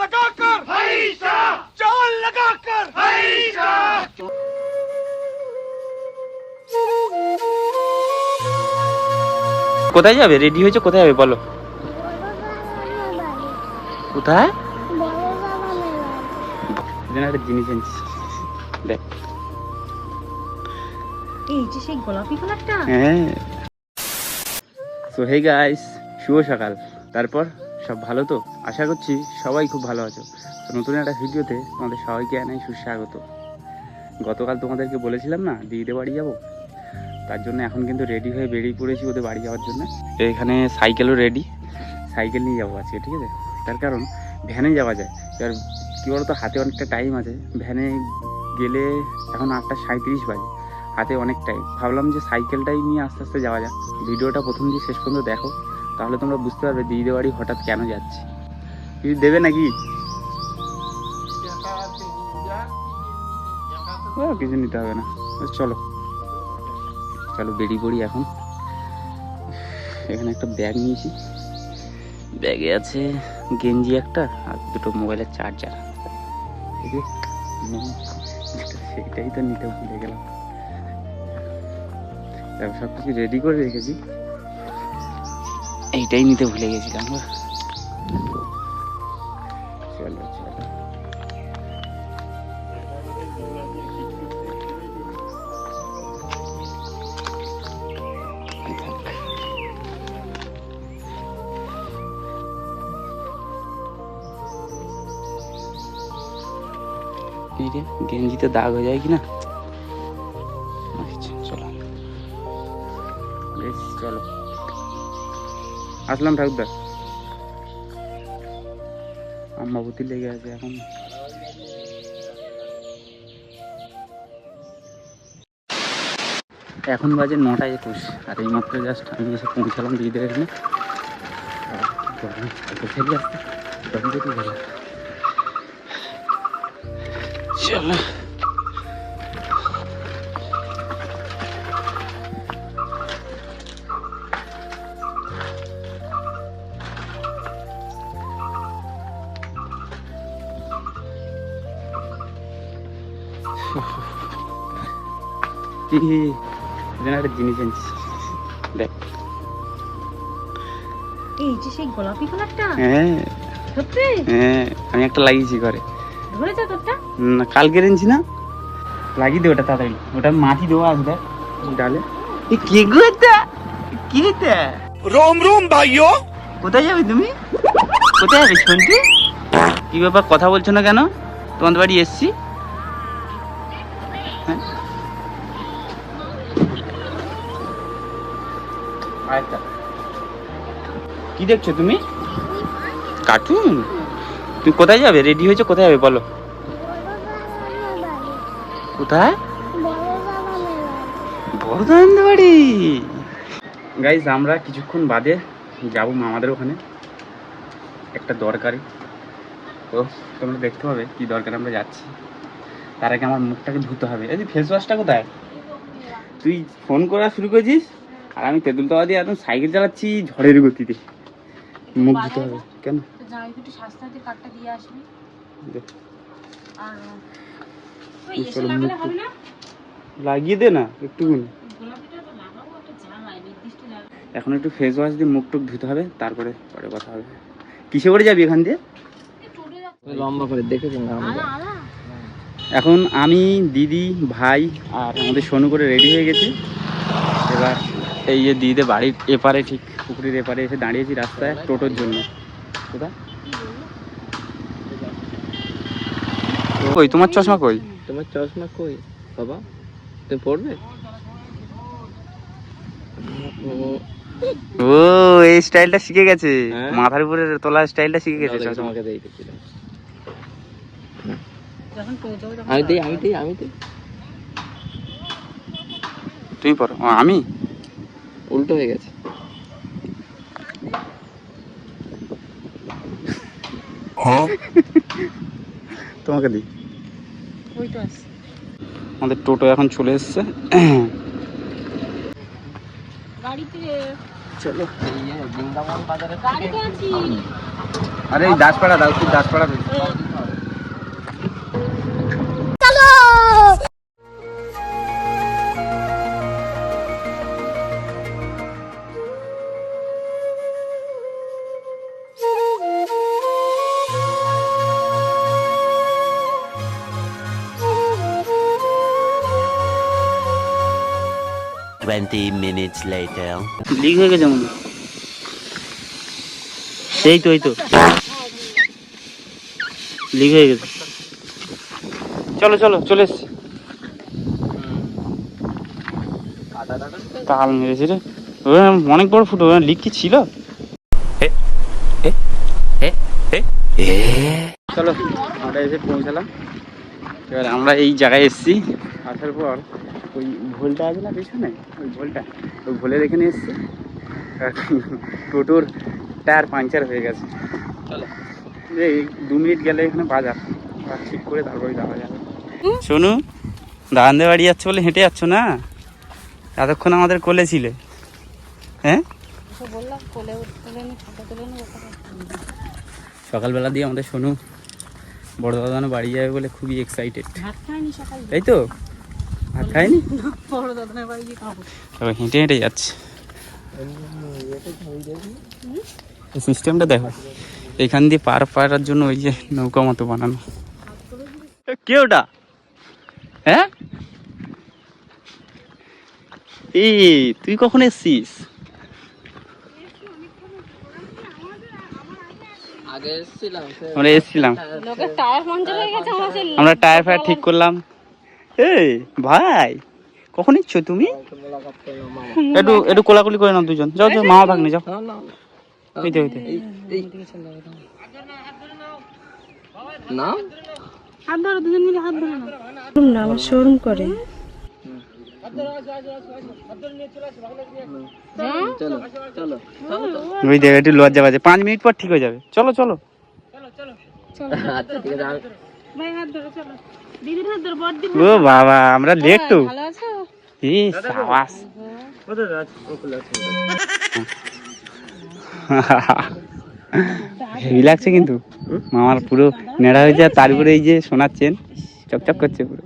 लगाकर जान लगाकर কোথায় যাবে? রেডি হয়েছে, কোথায় যাবে বলো? কোথায়? একটা জিনিস আনছি, দেখ। এই যে সেই গোলাপি কালারটা। হ্যাঁ। সো হে গাইস, শুভ সকাল। তারপর সব ভালো তো? আশা করছি সবাই খুব ভালো আছো। তো নতুন একটা ভিডিওতে তোমাদের সবাইকে জানাই সুস্বাগত। গতকাল তোমাদেরকে বলেছিলাম না দিদিদের বাড়ি যাবো, তার জন্য এখন কিন্তু রেডি হয়ে বেরিয়ে পড়েছি ওদের বাড়ি যাওয়ার জন্য। এখানে সাইকেলও রেডি, সাইকেল নিয়ে যাবো আজকে, ঠিক আছে? তার কারণ ভ্যানে যাওয়া যায়, এবার কী বলতো হাতে অনেকটা টাইম আছে। ভ্যানে গেলে এখন 8:37 বাজে, হাতে অনেক টাইম। ভাবলাম যে সাইকেলটাই নিয়ে আস্তে আস্তে যাওয়া যাক। ভিডিওটা প্রথম দিয়ে শেষ পর্যন্ত দেখো, তাহলে তোমরা বুঝতে পারবে দিদিদের বাড়ি হঠাৎ কেন যাচ্ছি। কিছু দেবে নাকি? কিছু নিতে হবে না, চলো চলো বেরিয়ে পড়ি এখন। এখানে একটা ব্যাগ নিয়েছি, ব্যাগে আছে গেঞ্জি একটা আর দুটো মোবাইলের চার্জার। সেটাই তো নিতে ভুলে গেলাম। সব কিছু রেডি করে রেখেছি, এইটাই নিতে ভুলে গেছিলাম। চলো চলো, গেঞ্জিতে দাগ হয়ে যায় কিনা। আচ্ছা চলো বেশ, চলো আসলাম। ঠাকুরদা আম্মাবতী লেগে আছে এখন। এখন বাজে 9:21 আর এই মাত্র জাস্ট আমি এসে পৌঁছালাম দিদিদের এখানে। সাইকেল ছেড়ে আসতে চলো। একটা জিনিস আনছি, দেখ। এই যে সেই গোলাপি কালারটা। হ্যাঁ সত্যি? হ্যাঁ, আমি একটা লাগিয়েছি ঘরে। ধরেছে তোরটা? না, কালকে এনেছি না, লাগিয়ে দে ওটা তাড়াতাড়ি। ওটা মাটি দেওয়া আছে দেখ ডালে। কে গো এটা? কি এটা? रोम रोम भाइयों, কোথায় যাবে তুমি? কোথায় যাবে শুনছি? কি ব্যাপার, কথা বলছো না কেন? তোমাদের বাড়ি এসছি। হ্যাঁ আচ্ছা, কি দেখছো তুমি? কার্টুন? তুমি কোথায় যাবে? রেডি হয়েছো, কোথায় যাবে বলো? কোথায়? বড়দানন্দ বাড়ি। গাইজ আমরা কিছুক্ষণ বাদে যাবো মামাদের ওখানে, একটা দরকারি। তো তোমরা দেখতে পাবে কি দরকার আমরা যাচ্ছি। তার আগে আমার মুখটাকে ধুতে হবে। এই ফেস ওয়াশটা কোথায়? তুই ফোন করা শুরু করেছিস আর আমি তেঁতুলতলা দিয়ে একদম সাইকেল চালাচ্ছি ঝড়ের গতিতে। মুখ ধুতে হবে কেন? লাগিয়ে দে না একটুখানি। এখন একটু ফেস ওয়াশ দিয়ে মুখ টুক ধুতে হবে, তারপরে পরে কথা হবে। কিসে করে যাবি এখান দিয়ে? লম্বা করে দেখেছেন না? এখন আমি, দিদি, ভাই আর আমাদের সোনু করে রেডি হয়ে গেছি। এবার এই যে দিদিদের বাড়ির এপারে, ঠিক পুকুরের এপারে এসে দাঁড়িয়েছি রাস্তায় টোটোর জন্য। কোথায় কই তোমার চশমা কই? তোমার চশমা কই বাবা? তুমি পড়বে? ও এই স্টাইলটা শিখে গেছে, হ্যাঁ? মাথার উপরে তোলা স্টাইলটা শিখে গেছে। তোমাকে দেই দেখি। যখন পৌঁছাবো তখন আমি দিই। তুমি পড়ো। আমি উল্টো হয়ে গেছে। তোমাকে দিই। ওই তো আছে। আমাদের টোটো এখন চলে এসছে। গাড়িতে চলো বৃন্দাবন বাজারে গাড়িতে আছি। আরে এই দাসপাড়া দাও, তুই Daspara this. minutes later. Leak হয়ে গেছে মনে হয়। এই তো লিক হয়ে গেছে। চলো চলো চলে এসছি। তাল মেরেছে রে, অনেক বড় ফুটো। লিক কি ছিল? চলো আমরা এসে পৌঁছালাম। এবার আমরা এই জায়গায় এসছি। আসার পর ওই ভোলটা আছে না পেছনে, ওই ভোলের এখানে এসছি। টোটোর টায়ার পাংচার হয়ে গেছে। চলো এই 2 মিনিট গেলে এখানে বাজার ঠিক করে তারপরে যাওয়া যাবে। শোনু, দাঁড়ান্দে বাড়ি যাচ্ছে বলে হেঁটে যাচ্ছ না? এতক্ষণ আমাদের কোলে ছিলে। হ্যাঁ, সকালবেলা দিয়ে আমাদের শোনু বড় দাদানো বাড়ি যাবে বলে খুবই এক্সাইটেড। তাই তো, ভাত খায়নি, হেঁটে হেঁটে যাচ্ছে। সিস্টেমটা দেখো, এখান দিয়ে পার পাড়ার জন্য ওই যে নৌকা মতো বানানো। কে ওটা? হ্যাঁ, এই তুই কখন এসছিস? আমরা এসছিলাম, আমরা টায়ার ফায়ার ঠিক করলাম। এই ভাই, কখন এসছ তুমি? একটু কোলাকুলি করে নাও দুজন। যাও যাও, মামা ভাগ্নে যাও। হইতে না হাত ধরো, দুজন মিলে হাত ধরো না। আমার শোরুম করে। ওই দেখ, একটু লজ্জা পাচ্ছে। 5 মিনিট পর ঠিক হয়ে যাবে। চলো চলো। আচ্ছা ঠিক আছে। ভাই হাত ধরো, চলো। দিদির হাত ধরো, বড় দিদি। ও বাবা, আমরা লেট তো। ভালো আছো? এই সাবাস। হেভি লাগছে কিন্তু। মামার পুরো নেড়া হয়েছে, আর তার উপরে এই যে সোনার চেন চকচক করছে পুরো।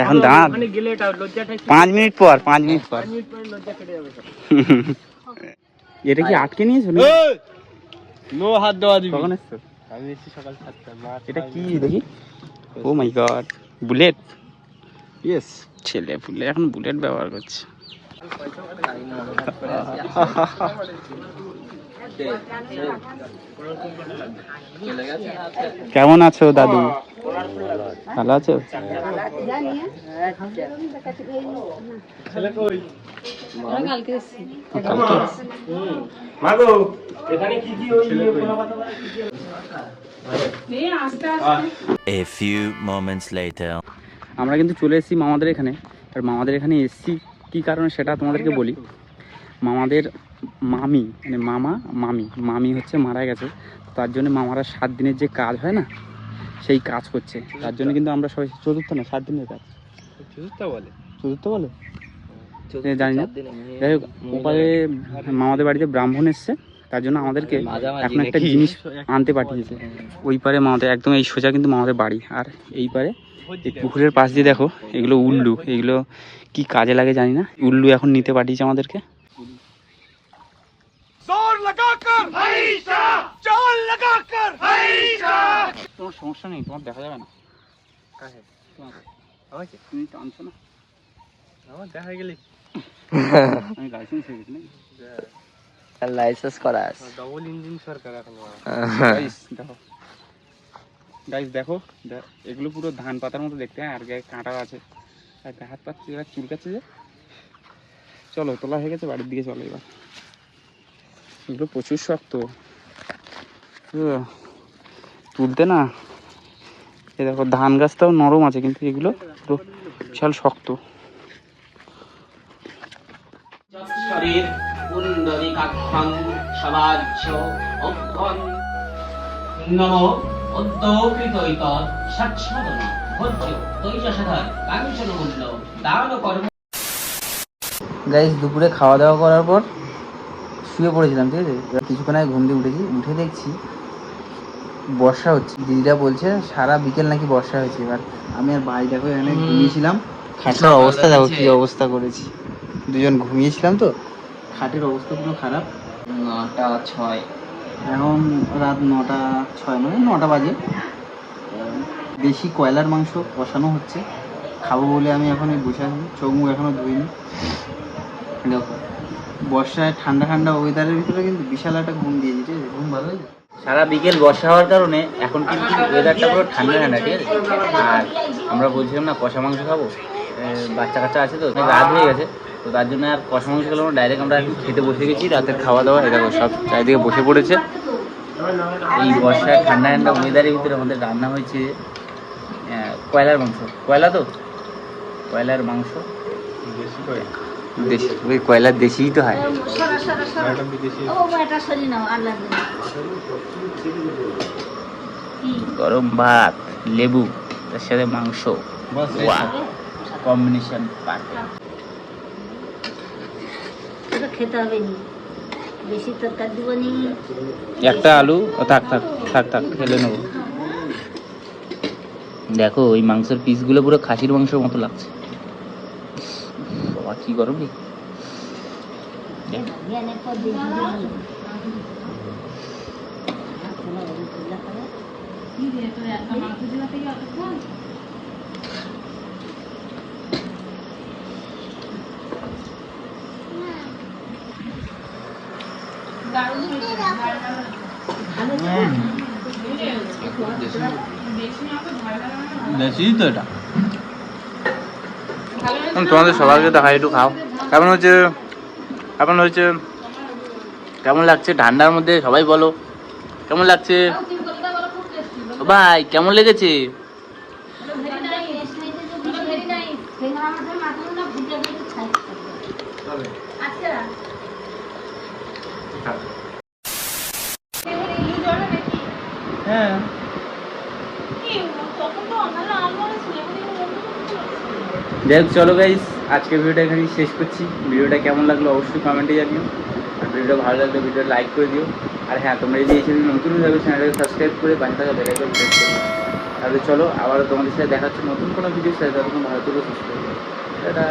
এখন দাঁড় 5 মিনিট পর এটা কি আটকে নিয়েছো? নো হাত দেওয়া দিবি। কখন এসছো? আমি এসেছি সকাল 7টা। এটা কি দেখি? ও মাই গড, বুলেট। ইয়েস, ছেলে পুলে এখন বুলেট ব্যবহার করছে। কেমন আছো দাদু? ভালো আছো? কালকে এসেছি। মাগো এখানে কি A few moments later. আমরা কিন্তু চলে এসেছি মামাদের এখানে। আর মামাদের এখানে এসেছি কী কারণে সেটা তোমাদেরকে বলি। মামাদের মামি, মানে মামি হচ্ছে মারা গেছে। তার জন্য মামারা 7 দিনের যে কাজ হয় না, সেই কাজ করছে। তার জন্য কিন্তু আমরা সবাই 7 দিনের কাজ। চতুর্থ বলে জানি না। যাই হোক, ওপারে মামাদের বাড়িতে ব্রাহ্মণ এসছে, তার জন্য আমাদেরকে এখন একটা জিনিস আনতে পাঠিয়েছে। ওই পারে মামাদের একদম এই সোজা কিন্তু মামাদের বাড়ি। আর এই পারে এই পুকুরের পাশ দিয়ে দেখো, এগুলো উল্লু। এগুলো কি কাজে লাগে জানি না। উল্লু এখন নিতে পাঠিয়েছে আমাদেরকে। जोर लगाकर भाईसा, चाल लगाकर भाईसा। তোমার সমস্যা নেই, তোমার দেখা যাবে না। তুমি টানছো না, আমার দেখা গেলে আমি লাইসেন্স হয়ে গেছি নাকি? লাইসেন্স করা আছে। ডবল ইঞ্জিন সরকার এখন। গাইস দেখো, এগুলো পুরো ধান পাতার মতো দেখতে, আর গায়ে কাঁটা আছে, আর হাত পাচ্ছে, এবার চুলকাচ্ছে যে। চলো, তোলা হয়ে গেছে, বাড়ির দিকে চলো এবার। এগুলো প্রচুর শক্ত তুলতে না। এই দেখো, ধান গাছটাও নরম আছে, কিন্তু এগুলো পুরো বিশাল শক্ত। শরীর পুণ্ডরীকাক্ষং সমাজ্য অভ্যং নমো উদ্যোগৃতৈত সচ্ছদন ভোজ্য তৈজসধর কাঞ্চনমূল্য দান কর্ম। গাইস দুপুরে খাওয়া দাওয়া করার পর শুয়ে পড়েছিলাম, ঠিক আছে। এবার কিছুক্ষণ আগে ঘুম দিয়ে উঠেছি, উঠে দেখছি বর্ষা হচ্ছে। দিদিরা বলছে সারা বিকেল নাকি বর্ষা হয়েছে। এবার আমি আর ভাই দেখো এখানে ঘুমিয়েছিলাম, খাটের অবস্থা দেখো কি অবস্থা করেছি। দুজন ঘুমিয়েছিলাম তো, খাটের অবস্থা পুরো খারাপ। 9:06 এখন রাত 9:06 মানে 9টা বাজে। দেশি কয়লার মাংস কষানো হচ্ছে, খাবো বলে আমি এখন বসে আছি, চোখ মুখ এখনো ধুইনি। দেখো বর্ষায় ঠান্ডা ঠান্ডা ওয়েদারের ভিতরে কিন্তু বিশাল একটা ঘুম দিয়েছি, ঠিক আছে। ঘুম ভালো হয়েছে। সারা বিকেল বর্ষা হওয়ার কারণে এখন কিন্তু ওয়েদারটা পুরো ঠান্ডা ঠান্ডা, ঠিক আছে। আর আমরা বলছিলাম না কষা মাংস খাবো, বাচ্চা কাচ্চা আছে তো, অনেক রাত হয়ে গেছে, তো তার জন্য আর কষা মাংস খেলাম না, ডাইরেক্ট আমরা এখন খেতে বসে গেছি। রাতের খাওয়া দাওয়া এটা সব চারিদিকে বসে পড়েছে। এই বর্ষায় ঠান্ডা ঠান্ডা ওয়েদারের ভিতরে আমাদের রান্না হয়েছে কয়লার মাংস। কয়লা তো কয়লার মাংস, দেশি, ওই কয়লার দেশিই তো হয়। গরম ভাত, লেবু, তার সাথে মাংস, কম্বিনেশন খেতে হবে নি, বেশি তরকারি দিব নি। একটা আলু থাক থাক থাক থাক খেলে নেবো। দেখো ওই মাংসের পিসগুলো পুরো খাসির মাংসের মতো লাগছে। বাবা কি গরম রে। দেশি তো এটা। তোমাদের সবাইকে দেখা, একটু খাও। কেমন হচ্ছে, কেমন হয়েছে, কেমন লাগছে ঠান্ডার মধ্যে সবাই বলো কেমন লাগছে। ভাই কেমন লেগেছে? হ্যাঁ যাই হোক, চলো গাইস আজকে ভিডিওটা এখানেই শেষ করছি। ভিডিওটা কেমন লাগলো অবশ্যই কমেন্টে জানিও, আর ভিডিওটা ভালো লাগলে ভিডিও লাইক করে দিও। আর হ্যাঁ, তোমরা যদি এই চ্যানেল নতুন হয়ে যাবে চ্যানেলটাকে সাবস্ক্রাইব করে পাশে থাকা বেল আইকন প্রেস করো। তাহলে চলো আবারও তোমাদের সাথে দেখা হচ্ছে নতুন কোনো ভিডিওর সাথে। ততক্ষণ ভালো থেকো, সুস্থ থেকো, টাটা।